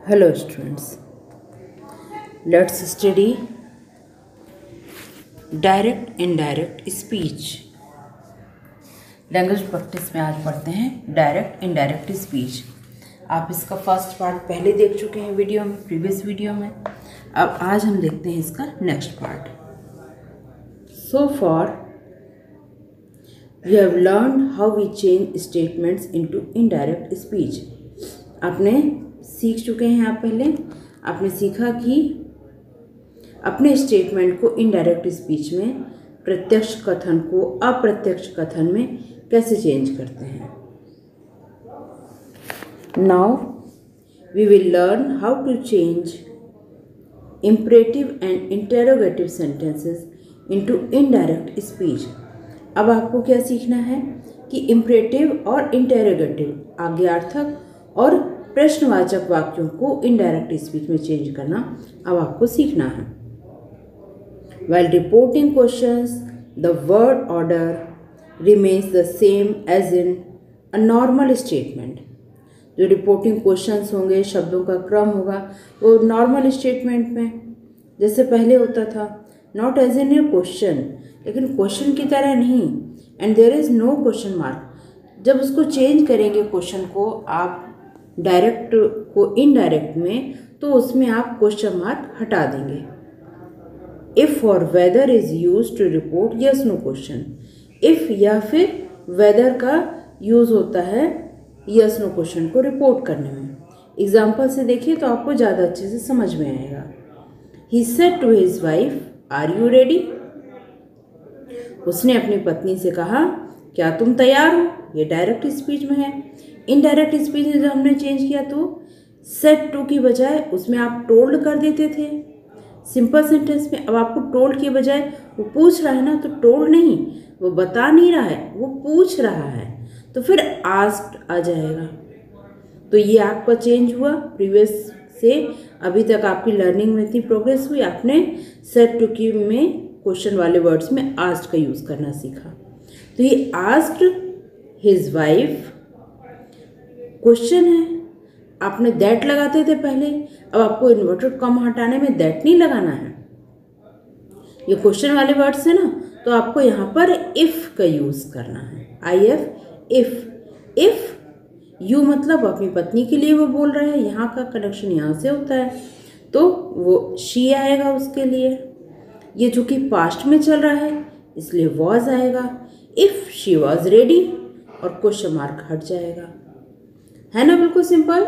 Hello students, let's study direct indirect speech. Language practice में आज पढ़ते हैं डायरेक्ट इनडायरेक्ट स्पीच। आप इसका फर्स्ट पार्ट पहले देख चुके हैं वीडियो में, प्रीवियस वीडियो में। अब आज हम देखते हैं इसका next part. So far we have learned how we change statements into indirect speech. आपने सीख चुके हैं, आप पहले आपने सीखा कि अपने स्टेटमेंट को इनडायरेक्ट स्पीच में प्रत्यक्ष कथन को अप्रत्यक्ष कथन में कैसे चेंज करते हैं। Now we will learn how to change imperative and interrogative sentences into indirect speech. अब आपको क्या सीखना है कि इम्परेटिव और इंटेरोगेटिव आज्ञार्थक और प्रश्नवाचक वाक्यों को इनडायरेक्ट स्पीच में चेंज करना अब आपको सीखना है। While reporting questions, the word order remains the same as in a normal statement. जो रिपोर्टिंग क्वेश्चंस होंगे, शब्दों का क्रम होगा, वो नॉर्मल स्टेटमेंट में जैसे पहले होता था, not as in a question, लेकिन क्वेश्चन की तरह नहीं, and there is no question mark. जब उसको चेंज करेंगे क्वेश्चन को आप डायरेक्ट को इनडायरेक्ट में, तो उसमें आप क्वेश्चन मार्क हटा देंगे। इफ और whether is use to report yes no question. If या फिर वेदर का यूज होता है यस नो क्वेश्चन को रिपोर्ट करने में। एग्जाम्पल से देखिए तो आपको ज़्यादा अच्छे से समझ में आएगा। He said to his wife are you ready. उसने अपनी पत्नी से कहा क्या तुम तैयार हो। ये डायरेक्ट स्पीच में है। इनडायरेक्ट स्पीच में जब हमने चेंज किया तो सेड टू की बजाय उसमें आप टोल्ड कर देते थे सिंपल सेंटेंस में। अब आपको टोल्ड के बजाय वो पूछ रहा है ना, तो टोल्ड नहीं, वो बता नहीं रहा है, वो पूछ रहा है, तो फिर आस्क्ड आ जाएगा। तो ये आपका चेंज हुआ प्रीवियस से अभी तक। आपकी लर्निंग में इतनी प्रोग्रेस हुई, आपने सेड टू की में क्वेश्चन वाले वर्ड्स में आस्क्ड का यूज़ करना सीखा। तो ये आस्क्ड हिज वाइफ क्वेश्चन है। आपने दैट लगाते थे पहले, अब आपको इन्वर्टेड कॉमा हटाने में दैट नहीं लगाना है। ये क्वेश्चन वाले वर्ड्स है ना, तो आपको यहाँ पर इफ का यूज करना है। IF इफ यू मतलब अपनी पत्नी के लिए वो बोल रहा है, यहाँ का कनेक्शन यहाँ से होता है, तो वो शी आएगा उसके लिए। ये जो कि पास्ट में चल रहा है इसलिए वॉज आएगा। इफ शी वॉज रेडी और क्वेश्चन मार्क हट जाएगा, है ना, बिल्कुल simple.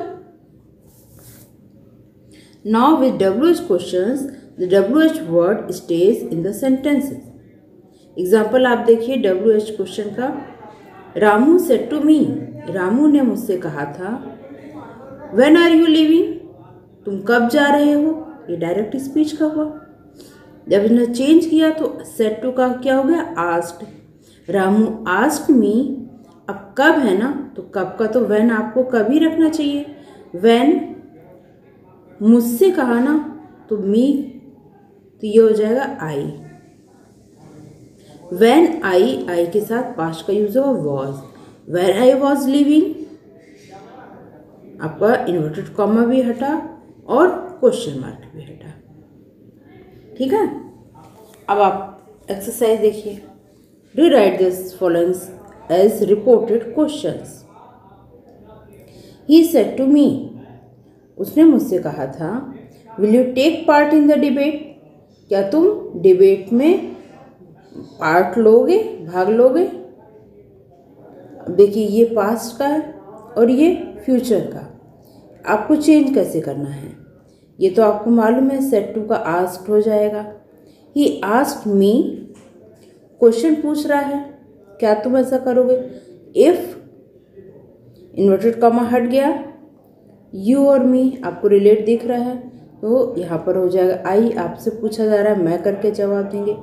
Now with WH questions, the WH word stays in the sentences. Example आप देखिए WH क्वेश्चन का। Ramu said to me, Ramu ने मुझसे कहा था। When are you leaving? तुम कब जा रहे हो। ये डायरेक्ट स्पीच का हुआ। जब इसने चेंज किया तो said to का क्या हो गया, asked। रामू asked me, अब कब है ना, तो कब का तो when आपको कभी रखना चाहिए। when मुझसे कहा ना, तो मी, तो ये हो जाएगा आई। when आई के साथ पास्ट का यूज होगा was. when I was living आपका इन्वर्टेड कॉमा भी हटा और क्वेश्चन मार्क भी हटा। ठीक है। अब आप एक्सरसाइज देखिए। Rewrite this followings as reported questions. He said to me, उसने मुझसे कहा था। Will you take part in the debate, क्या तुम डिबेट में पार्ट लोगे, भाग लोगे। देखिए ये पास्ट का है और ये फ्यूचर का। आपको चेंज कैसे करना है ये तो आपको मालूम है। सेड टू का आस्क्ड हो जाएगा। ही आस्क्ड मी, क्वेश्चन पूछ रहा है क्या तुम ऐसा करोगे। इफ इन्वर्टेड कॉमा हट गया, यू और मी आपको रिलेट दिख रहा है, तो यहाँ पर हो जाएगा आई। आपसे पूछा जा रहा है, मैं करके जवाब देंगे।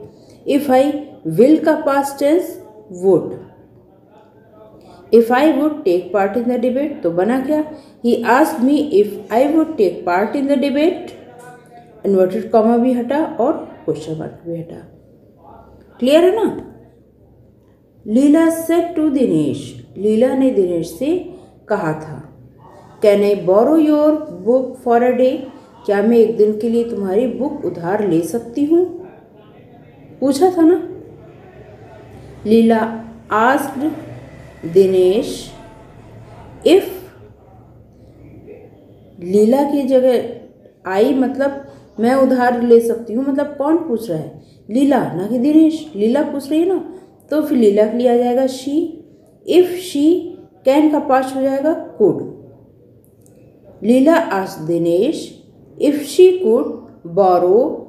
इफ आई विल का past tense would. If I would take part in the debate, तो बना क्या, he asked me if I would take part in the debate. Inverted comma भी हटा और क्वेश्चन मार्क भी हटा। क्लियर है ना। लीला सेड टू दिनेश, लीला ने दिनेश से कहा था। Can I borrow your book for a day, क्या मैं एक दिन के लिए तुम्हारी बुक उधार ले सकती हूँ? पूछा था ना। लीला आस्क्ड दिनेश इफ, लीला की जगह आई मतलब मैं उधार ले सकती हूँ, मतलब कौन पूछ रहा है? लीला, ना कि दिनेश। लीला पूछ रही है ना, तो फिर लीला के लिए आ जाएगा शी। इफ शी, कैन का पास्ट हो जाएगा could. Leela asked Dinesh if she could borrow,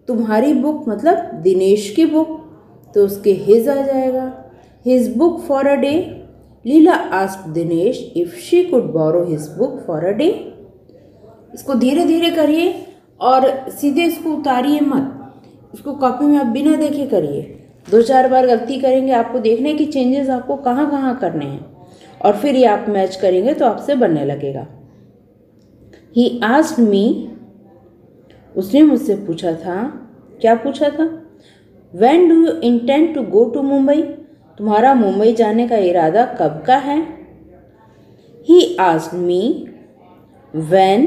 तुम्हारी बुक मतलब दिनेश की बुक, तो उसके हिज आ जाएगा, his book for a day. Leela asked Dinesh if she could borrow his book for a day. इसको धीरे धीरे करिए और सीधे इसको उतारिए मत, इसको कॉपी में आप बिना देखे करिए। 2-4 बार गलती करेंगे, आपको देखने की चेंजेस आपको कहाँ कहाँ करने हैं, और फिर ये आप मैच करेंगे तो आपसे बनने लगेगा। ही आस्क्ड मी, उसने मुझसे पूछा था। क्या पूछा था? When do you intend to go to Mumbai, तुम्हारा मुंबई जाने का इरादा कब का है? ही आस्क्ड मी व्हेन,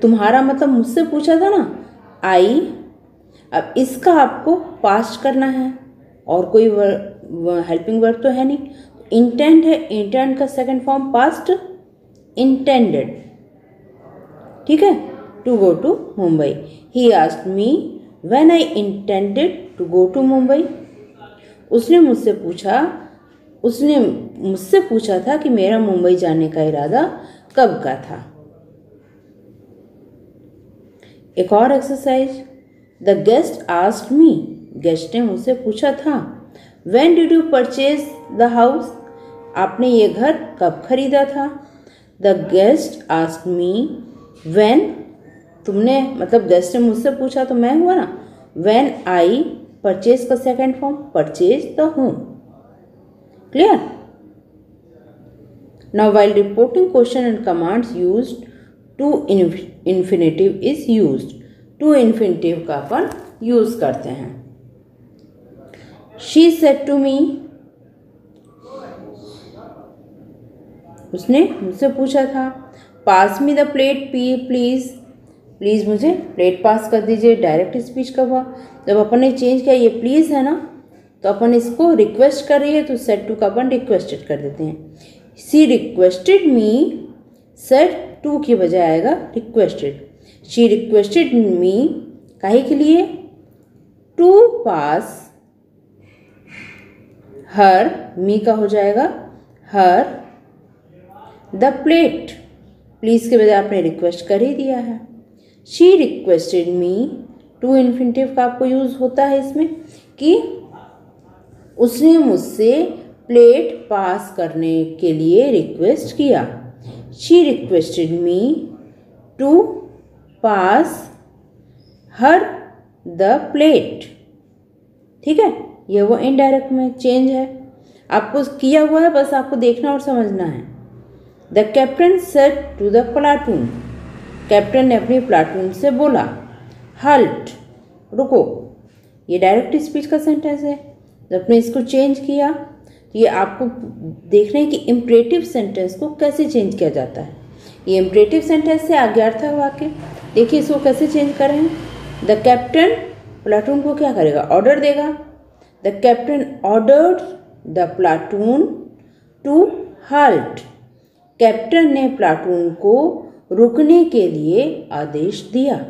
तुम्हारा मतलब मुझसे पूछा था ना, आई। अब इसका आपको पास्ट करना है और कोई हेल्पिंग वर्ब तो है नहीं। इंटेंड है, इंटेंड का सेकंड फॉर्म पास्ट इंटेंडेड, ठीक है, to go to Mumbai. He asked me when I intended to go to Mumbai, उसने मुझसे पूछा था कि मेरा मुंबई जाने का इरादा कब का था। एक और exercise, the guest asked me, guest ने मुझसे पूछा था। When did you purchase the house, आपने ये घर कब खरीदा था? The guest asked me when, तुमने मतलब गेस्ट ने मुझसे पूछा तो मैं हुआ ना, व्हेन आई, परचेज का second form purchase the home. Clear? Now while reporting question and commands used to infinitive is used, to infinitive का अपन यूज करते हैं। शी सेड टू मी, उसने मुझसे पूछा था। Pass me the plate please, please मुझे प्लेट पास कर दीजिए। डायरेक्ट स्पीच कब हुआ? जब अपन ने चेंज किया, ये प्लीज है ना, तो अपन इसको रिक्वेस्ट कर रही है तो सेड टू का अपन रिक्वेस्टेड कर देते हैं। She requested me, said to की बजाय आएगा रिक्वेस्टेड। शी रिक्वेस्टेड मी, काहे के लिए? टू पास हर, मी का हो जाएगा हर, द प्लेट, प्लीज के बजाय आपने रिक्वेस्ट कर ही दिया है। She requested me, to infinitive का आपको यूज होता है इसमें कि उसने मुझसे प्लेट पास करने के लिए रिक्वेस्ट किया। She requested me to pass her the plate, ठीक है, ये वो इनडायरेक्ट में चेंज है, आपको किया हुआ है, बस आपको देखना और समझना है। The captain said to the platoon, captain ने अपनी प्लाटून से बोला। हल्ट, रुको, ये डायरेक्ट स्पीच का सेंटेंस है। जब आपने इसको चेंज किया तो ये आपको देखना है कि इम्परेटिव सेंटेंस को कैसे चेंज किया जाता है। ये इम्परेटिव सेंटेंस से आज्ञार्थक वाक्य, देखिए इसको कैसे चेंज कर रहे हैं। द कैप्टन प्लाटून को क्या करेगा? ऑर्डर देगा। The captain ordered the platoon to halt, captain ने प्लाटून को रुकने के लिए आदेश दिया।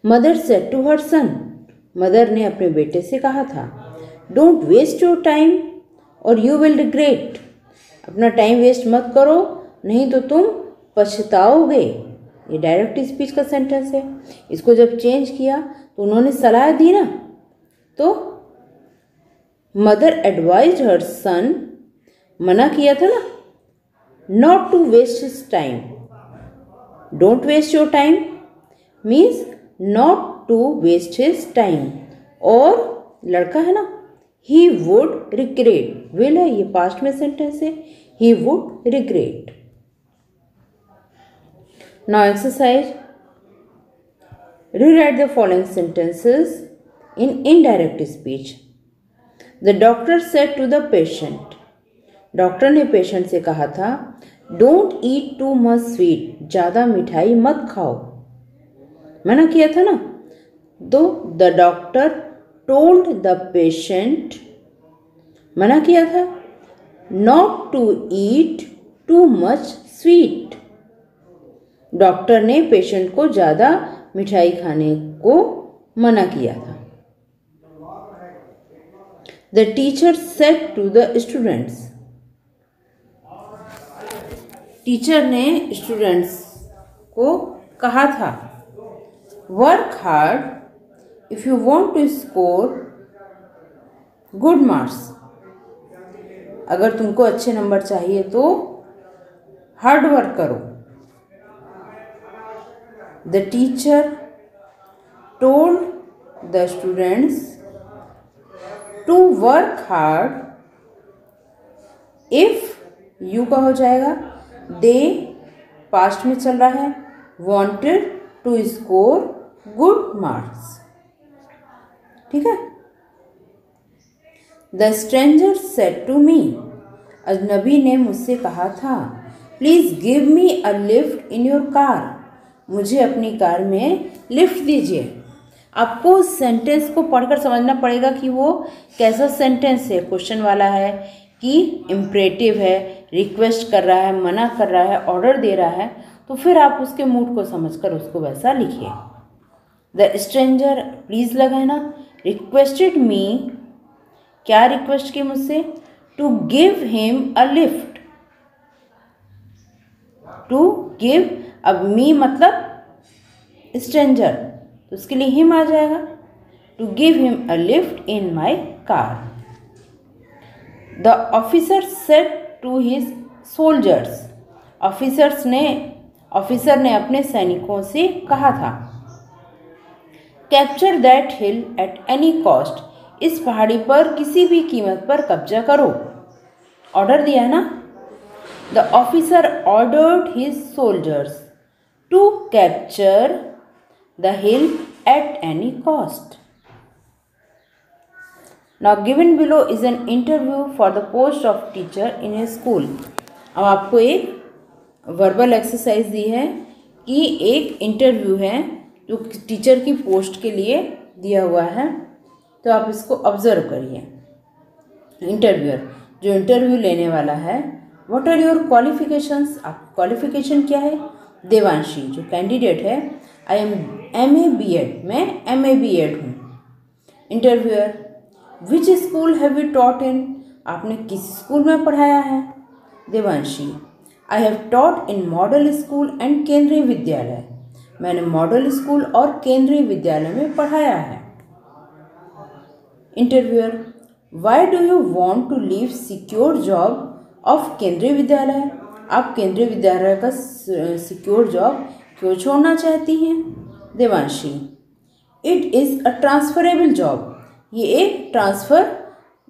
Mother said to her son, mother ने अपने बेटे से कहा था। डोंट वेस्ट योर टाइम और यू विल रिग्रेट, अपना टाइम वेस्ट मत करो नहीं तो तुम पछताओगे। ये डायरेक्ट स्पीच का सेंटेंस है। इसको जब चेंज किया तो उन्होंने सलाह दी ना, तो मदर एडवाइज्ड हर सन, मना किया था ना, not to waste his time. Don't waste your time means not to waste his time. और लड़का है ना, ही वुड रिग्रेट, विल है, ये पास्ट में सेंटेंस है, he would regret. Now exercise, rewrite the following sentences in indirect speech. The doctor said to the patient, doctor ने patient से कहा था, don't eat too much sweet, ज़्यादा मिठाई मत खाओ, मना किया था ना। तो the doctor told the patient, मना किया था, not to eat too much sweet. Doctor ने पेशेंट को ज़्यादा मिठाई खाने को मना किया था। The teacher said to the students, teacher ने स्टूडेंट्स को कहा था, work hard if you want to score good marks, अगर तुमको अच्छे नंबर चाहिए तो हार्ड वर्क करो। The teacher told the students to work hard if, you का हो जाएगा, दे पास्ट में चल रहा है, wanted to score good marks. ठीक है। The stranger said to me, अजनबी ने मुझसे कहा था, please give me a lift in your car, मुझे अपनी कार में लिफ्ट दीजिए। आपको उस सेंटेंस को पढ़कर समझना पड़ेगा कि वो कैसा सेंटेंस है, क्वेश्चन वाला है कि इम्परेटिव है, रिक्वेस्ट कर रहा है, मना कर रहा है, ऑर्डर दे रहा है, तो फिर आप उसके मूड को समझकर उसको वैसा लिखिए। द स्ट्रेंजर, प्लीज़ लगा है ना, रिक्वेस्टेड मी, क्या रिक्वेस्ट की मुझसे, to give him a lift, to give, अब मी मतलब स्ट्रेंजर, तो उसके लिए हिम आ जाएगा, to give him a lift in my car. The officer said to his soldiers, officer ने अपने सैनिकों से कहा था, capture that hill at any cost, इस पहाड़ी पर किसी भी कीमत पर कब्जा करो, ऑर्डर दिया है ना। The officer ordered his soldiers to capture the hill at any cost. Now given below is an interview for the post of teacher in a school. अब आपको एक वर्बल एक्सरसाइज दी है कि एक इंटरव्यू है जो टीचर की पोस्ट के लिए दिया हुआ है, तो आप इसको ऑब्जर्व करिए। इंटरव्यूअर, जो इंटरव्यू लेने वाला है, व्हाट आर योर क्वालिफिकेशंस, आप क्वालिफिकेशन क्या है। देवांशी जो कैंडिडेट है, आई एम MA B.Ed, मैं MA B.Ed हूँ। Interviewer, which school have you taught in, आपने किस स्कूल में पढ़ाया है। Devanshi, I have taught in model school and Kendriya विद्यालय, मैंने मॉडल स्कूल और केंद्रीय विद्यालय में पढ़ाया है। Interviewer, why do you want to leave secure job of Kendriya Vidyalaya, आप केंद्रीय विद्यालय का सिक्योर जॉब क्यों छोड़ना चाहती हैं। Devanshi, it is a transferable job, ये एक ट्रांसफ़र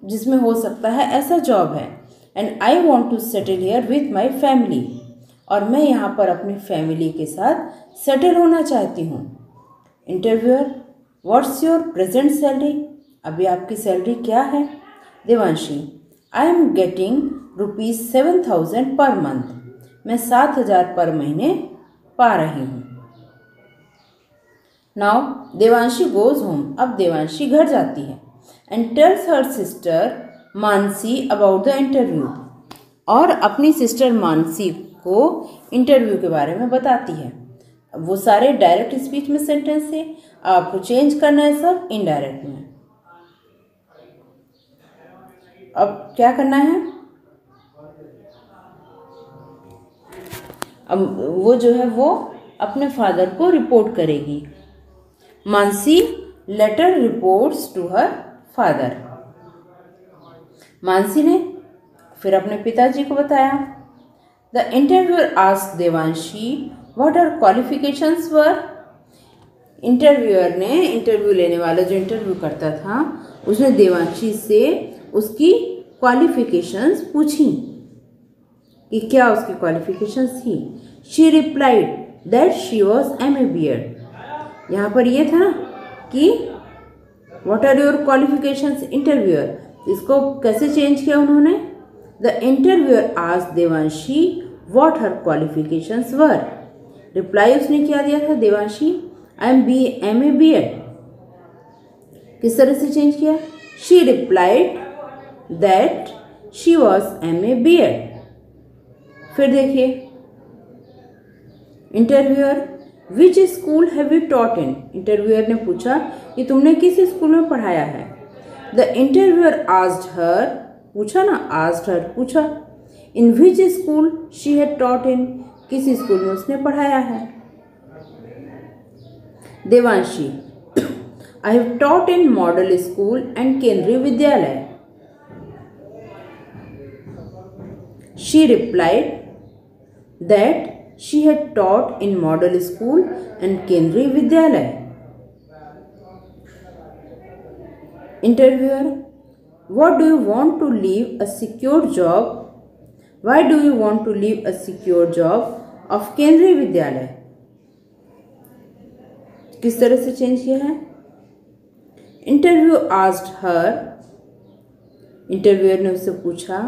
जिसमें हो सकता है ऐसा जॉब है। And I want to settle here with my family, और मैं यहाँ पर अपनी फैमिली के साथ सेटल होना चाहती हूँ। Interviewer, what's your present salary, अभी आपकी सैलरी क्या है। Devanshi, I am getting ₹7,000 per month, मैं 7,000 पर महीने पा रही हूँ। नाउ देवांशी गोज होम, अब देवांशी घर जाती है। And tells her sister Mansi about the interview, और अपनी सिस्टर मानसी को इंटरव्यू के बारे में बताती है। वो सारे डायरेक्ट स्पीच में सेंटेंस है, आपको चेंज करना है सब इनडायरेक्ट में। अब क्या करना है, अब वो जो है वो अपने फादर को रिपोर्ट करेगी। Mansi later reports to her father, Mansi ने फिर अपने पिताजी को बताया। The interviewer asked Devanshi what her qualifications were, interviewer ने, इंटरव्यू लेने वाला जो इंटरव्यू करता था, उसने देवांशी से उसकी क्वालिफिकेशंस पूछी कि क्या उसकी क्वालिफिकेशंस थी। She replied that she was MA B.Ed, यहाँ पर ये था ना कि what are your qualifications, interviewer, इसको कैसे चेंज किया उन्होंने, the interviewer asked Devanshi what her qualifications were. Reply उसने क्या दिया था Devanshi, I am MA B.Ed। किस तरह से चेंज किया, she replied that she was MA B.Ed। फिर देखिए interviewer, which school have you taught in. Interviewer ने पूछा कि तुमने किस स्कूल में पढ़ाया है। द इंटरव्यूअर आस्क्ड हर, पूछा ना, आस्क्ड हर पूछा, in which school she had taught in, किस स्कूल में उसने पढ़ाया है। Devanshi, I have taught in model school and Kendriya Vidyalaya. She replied that she had taught in model school and Kendriya Vidyalaya। Interviewer, what do you want to leave a secure job? Why do you want to leave a secure job of Kendriya Vidyalaya? किस तरह से change किया है। Interviewer asked her, interviewer ने उससे पूछा,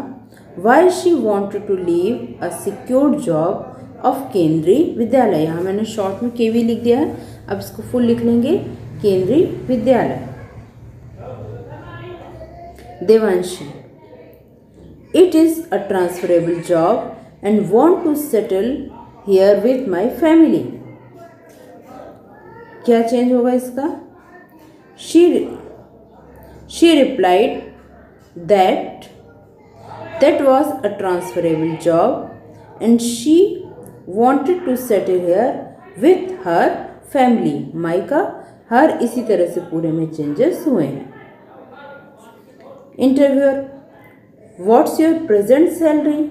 why she wanted to leave a secure job of Kendriya विद्यालय। यहाँ मैंने शॉर्ट में KV लिख दिया है, अब इसको फुल लिख लेंगे, Kendriya Vidyalaya. Devanshi, it is a transferable job and want to settle here with my family. क्या चेंज होगा इसका, she replied that was a transferable job and she wanted to settle here with her family। My का हर इसी तरह से पूरे में चेंजेस हुए हैं। Interviewer, what's your present salary.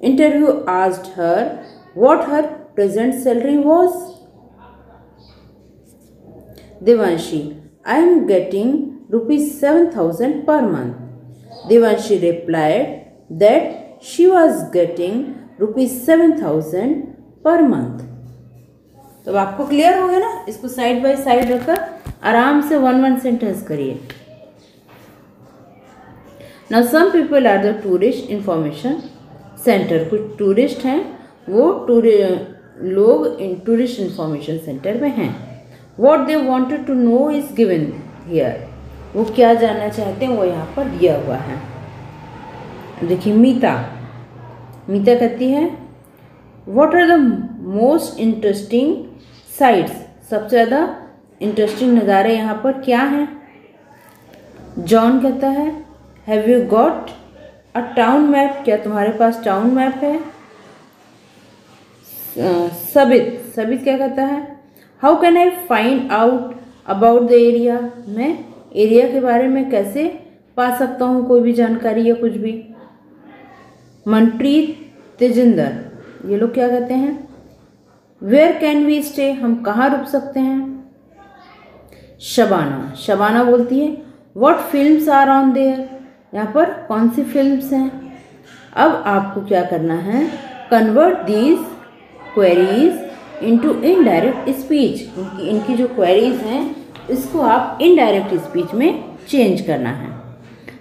Interview asked her what her present salary was. Devanshi, I am getting ₹7,000 per month। Devanshi replied that she was getting ₹7,000 per month. तो आपको क्लियर हो गया ना, इसको साइड बाय साइड रखकर आराम से 1-1 सेंटेंस करिए। Now some people are the tourist information centre. कुछ टूरिस्ट हैं, वो लोग टूरिस्ट इंफॉर्मेशन सेंटर में हैं। What they wanted to know is given here. वो क्या जानना चाहते हैं वो यहाँ पर दिया हुआ है। देखिए मीता कहती है, what are the most interesting sites. सबसे ज़्यादा इंटरेस्टिंग नज़ारे यहाँ पर क्या हैं। जॉन कहता है, have you got a town map. क्या तुम्हारे पास टाउन मैप है। सबित क्या कहता है, how can I find out about the area. मैं एरिया के बारे में कैसे पा सकता हूँ कोई भी जानकारी या कुछ भी। मनप्रीत, तेजिंदर, ये लोग क्या कहते हैं, वेयर कैन वी स्टे। हम कहाँ रुक सकते हैं। शबाना बोलती है, what films are on there. यहाँ पर कौन सी फिल्म्स हैं। अब आपको क्या करना है, convert these queries into indirect speech. इनकी जो क्वेरीज हैं इसको आप इनडायरेक्ट स्पीच में चेंज करना है।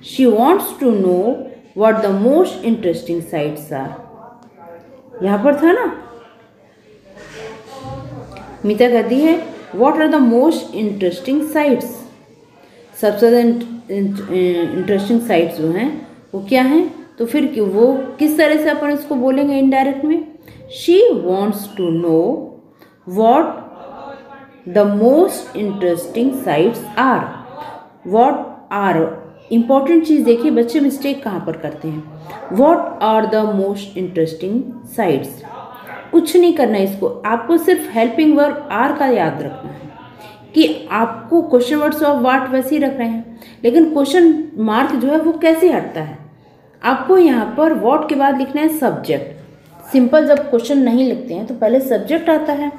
She wants to know what the most interesting sites are. यहाँ पर था ना, मीता कहती है what are the most interesting sites. सबसे ज़्यादा इंटरेस्टिंग साइट्स जो हैं वो क्या हैं, तो फिर वो किस तरह से अपन इसको बोलेंगे इनडायरेक्ट में। She wants to know what the most interesting sites are. What are, important चीज़ देखिए, बच्चे मिस्टेक कहाँ पर करते हैं। What are the most interesting sites, कुछ नहीं करना है इसको, आपको सिर्फ हेल्पिंग वर्ब आर का याद रखना है कि आपको क्वेश्चन वर्ड्स ऑफ व्हाट वैसे ही रख रहे हैं, लेकिन क्वेश्चन मार्क जो है वो कैसे हटता है। आपको यहाँ पर व्हाट के बाद लिखना है सब्जेक्ट। सिंपल जब क्वेश्चन नहीं लिखते हैं तो पहले सब्जेक्ट आता है,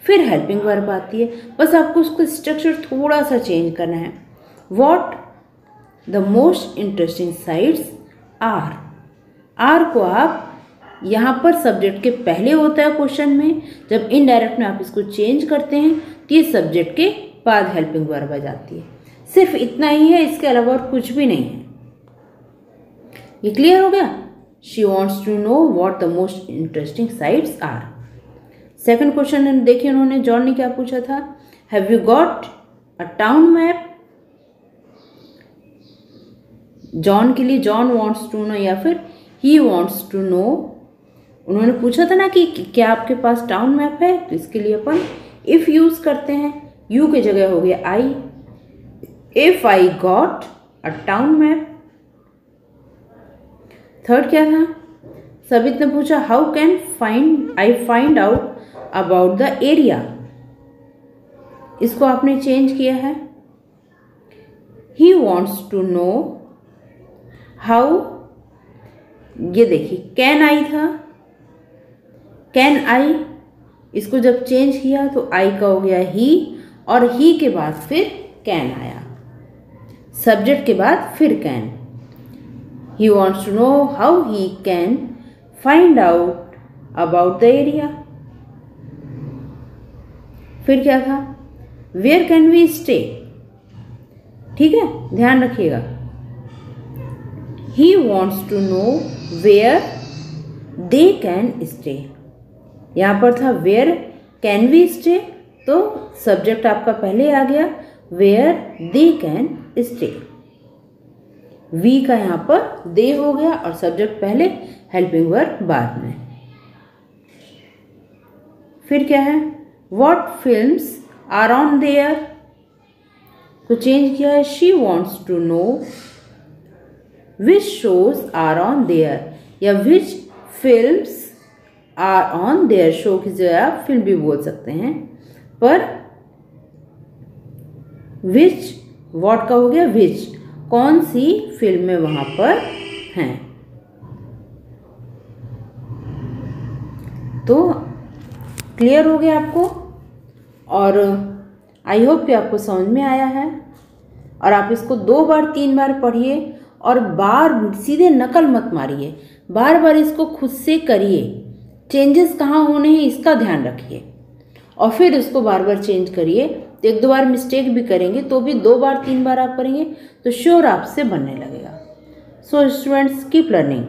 फिर हेल्पिंग वर्ब आती है। बस आपको उसको स्ट्रक्चर थोड़ा सा चेंज करना है। What the most interesting sites are. Are को आप यहाँ पर सब्जेक्ट के पहले होता है क्वेश्चन में, जब इनडायरेक्ट में आप इसको चेंज करते हैं तो ये सब्जेक्ट के बाद हेल्पिंग वर्ब आ जाती है। सिर्फ इतना ही है, इसके अलावा और कुछ भी नहीं है। ये क्लियर हो गया? She wants to know what the most interesting sites are. Second question देखिए उन्होंने, जॉन ने क्या पूछा था, have you got a town map. John के लिए जॉन वॉन्ट्स टू नो या फिर ही वॉन्ट्स टू नो, उन्होंने पूछा था ना कि क्या आपके पास टाउन मैप है, तो इसके लिए अपन इफ यूज करते हैं, यू की जगह हो गया I. If I got a town map. Third क्या था, सबित ने पूछा how can I find out about the area. इसको आपने चेंज किया है, he wants to know how. ये देखिए कैन आई था, कैन आई, इसको जब चेंज किया तो आई का हो गया ही, और ही के बाद फिर कैन आया, सब्जेक्ट के बाद फिर can. He wants to know how he can find out about the area. फिर क्या था, वेयर कैन वी स्टे। ठीक है, ध्यान रखिएगा, he wants to know where they can stay. यहाँ पर था वेयर कैन वी स्टे, तो सब्जेक्ट आपका पहले आ गया, where they can stay. We का यहाँ पर दे हो गया और सब्जेक्ट पहले, हेल्पिंग वर्ब बाद में। फिर क्या है, what films are on there, को चेंज किया है, she wants to know which shows are on there, या which films are on there. Show की जगह आप फिल्म भी बोल सकते हैं, पर विच, व्हाट का हो गया विच, कौन सी फिल्में वहां पर हैं। तो क्लियर हो गया आपको, और आई होप कि आपको समझ में आया है। और आप इसको 2 बार 3 बार पढ़िए और बार सीधे नकल मत मारिए, बार बार इसको खुद से करिए, चेंजेस कहाँ होने हैं इसका ध्यान रखिए, और फिर उसको बार बार चेंज करिए। तो 1-2 बार मिस्टेक भी करेंगे तो भी 2 बार 3 बार आप करेंगे तो श्योर आपसे बनने लगेगा। So students keep learning.